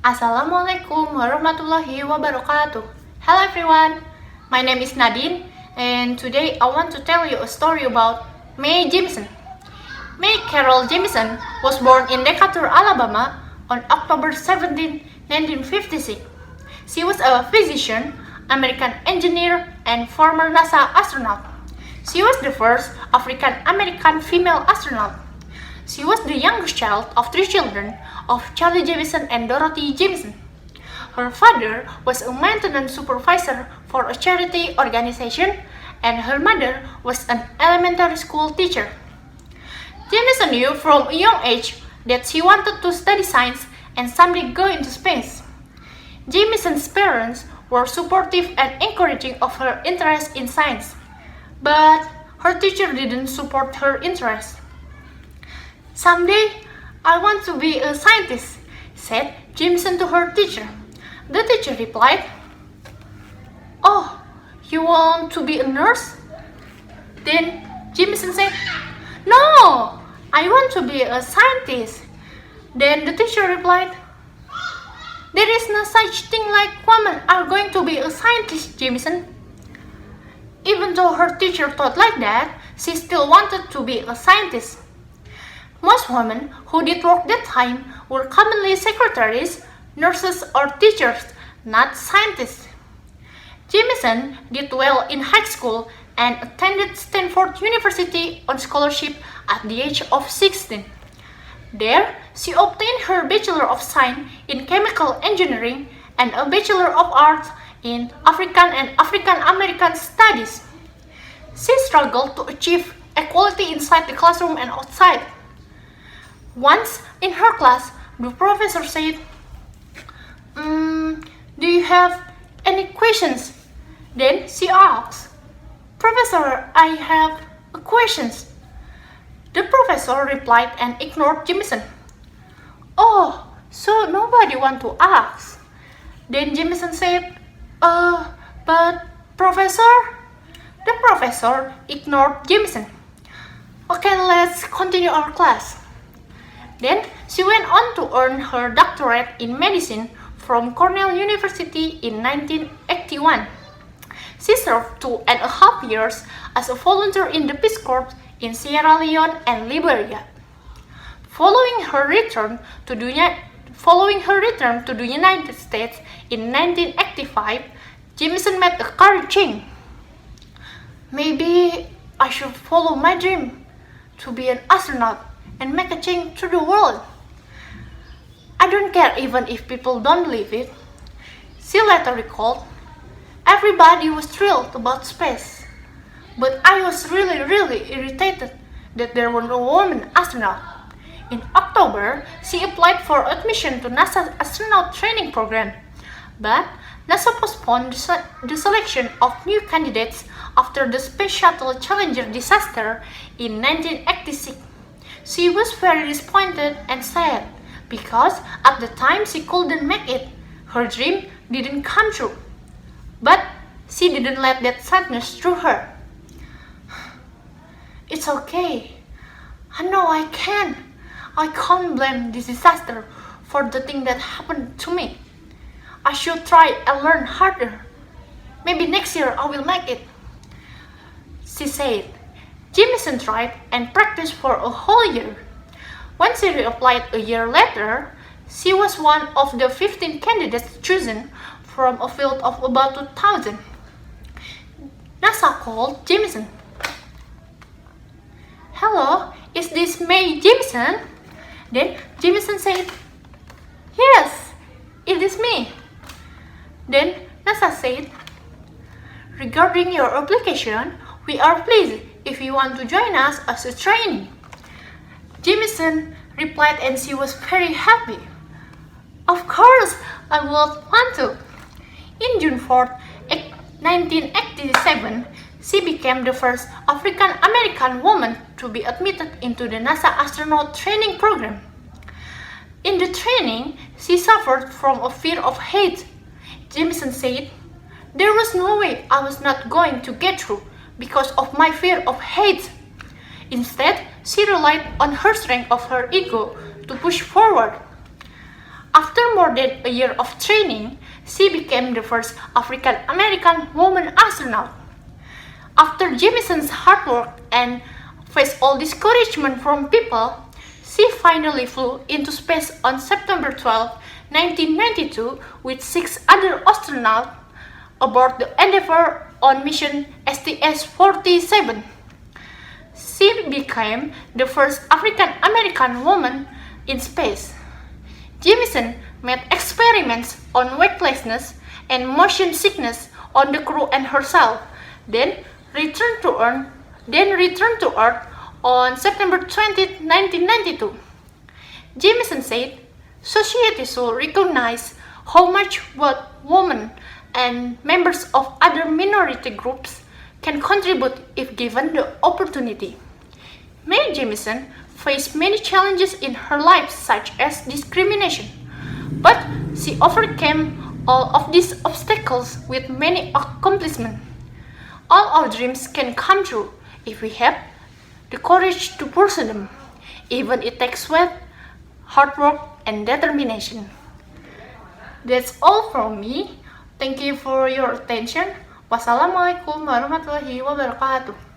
Assalamualaikum warahmatullahi wabarakatuh. Hello everyone, my name is Nadine and today I want to tell you a story about Mae Jemison. Mae Carol Jemison was born in Decatur, Alabama on October 17, 1956. She was a physician, American engineer, and former NASA astronaut. She was the first African American female astronaut. She was the youngest child of three children of Charlie Jemison and Dorothy Jemison. Her father was a maintenance supervisor for a charity organization, and her mother was an elementary school teacher. Jemison knew from a young age that she wanted to study science and someday go into space. Jemison's parents were supportive and encouraging of her interest in science, but her teacher didn't support her interest. "Someday, I want to be a scientist," said Jemison to her teacher. The teacher replied, "Oh, you want to be a nurse?" Then Jemison said, "No, I want to be a scientist." Then the teacher replied, "There is no such thing like women are going to be a scientist, Jemison." Even though her teacher thought like that, she still wanted to be a scientist. Most women who did work that time were commonly secretaries, nurses, or teachers, not scientists. Jemison did well in high school and attended Stanford University on scholarship at the age of 16. There, she obtained her Bachelor of Science in Chemical Engineering and a Bachelor of Arts in African and African American Studies. She struggled to achieve equality inside the classroom and outside. Once in her class, the professor said, "Do you have any questions?" Then she asked, "Professor, I have questions." The professor replied and ignored Jemison. "Oh, so nobody want to ask?" Then Jemison said, but Professor?" The professor ignored Jemison. "Okay, let's continue our class." Then she went on to earn her doctorate in medicine from Cornell University in 1981. She served 2.5 years as a volunteer in the Peace Corps in Sierra Leone and Liberia. Following her return to the United States in 1985, Jemison made a career change. "Maybe I should follow my dream to be an astronaut and make a change to the world. I don't care even if people don't believe it." She later recalled, "Everybody was thrilled about space, but I was really irritated that there were no women astronauts." In October, she applied for admission to NASA's astronaut training program, but NASA postponed the selection of new candidates after the Space Shuttle Challenger disaster in 1986. She was very disappointed and sad because at the time she couldn't make it. Her dream didn't come true. But she didn't let that sadness through her. "It's okay. I know I can. I can't blame this disaster for the thing that happened to me. I should try and learn harder. Maybe next year I will make it," she said. Jemison tried and practiced for a whole year. When she reapplied a year later, she was one of the 15 candidates chosen from a field of about 2,000. NASA called Jemison. "Hello, is this Mae Jemison?" Then Jemison said, "Yes, it is me." Then NASA said, "Regarding your application, we are pleased if you want to join us as a trainee." Jemison replied and she was very happy. "Of course, I would want to." In June 4, 1987, she became the first African American woman to be admitted into the NASA astronaut training program. In the training, she suffered from a fear of heights. Jemison said, "There was no way I was not going to get through because of my fear of heights. Instead, she relied on her strength of her ego to push forward. After more than a year of training, she became the first African American woman astronaut. After Jemison's hard work and faced all discouragement from people, she finally flew into space on September 12, 1992 with 6 other astronauts aboard the Endeavour on mission STS-47. She became the first African American woman in space. Jemison made experiments on weightlessness and motion sickness on the crew and herself, then returned to Earth on September 20, 1992. Jemison said, "Society should recognize how much what women and members of other minority groups can contribute if given the opportunity." Mae Jemison faced many challenges in her life such as discrimination, but she overcame all of these obstacles with many accomplishments. All our dreams can come true if we have the courage to pursue them, even it takes sweat, hard work, and determination. That's all from me. Thank you for your attention. Wassalamualaikum warahmatullahi wabarakatuh.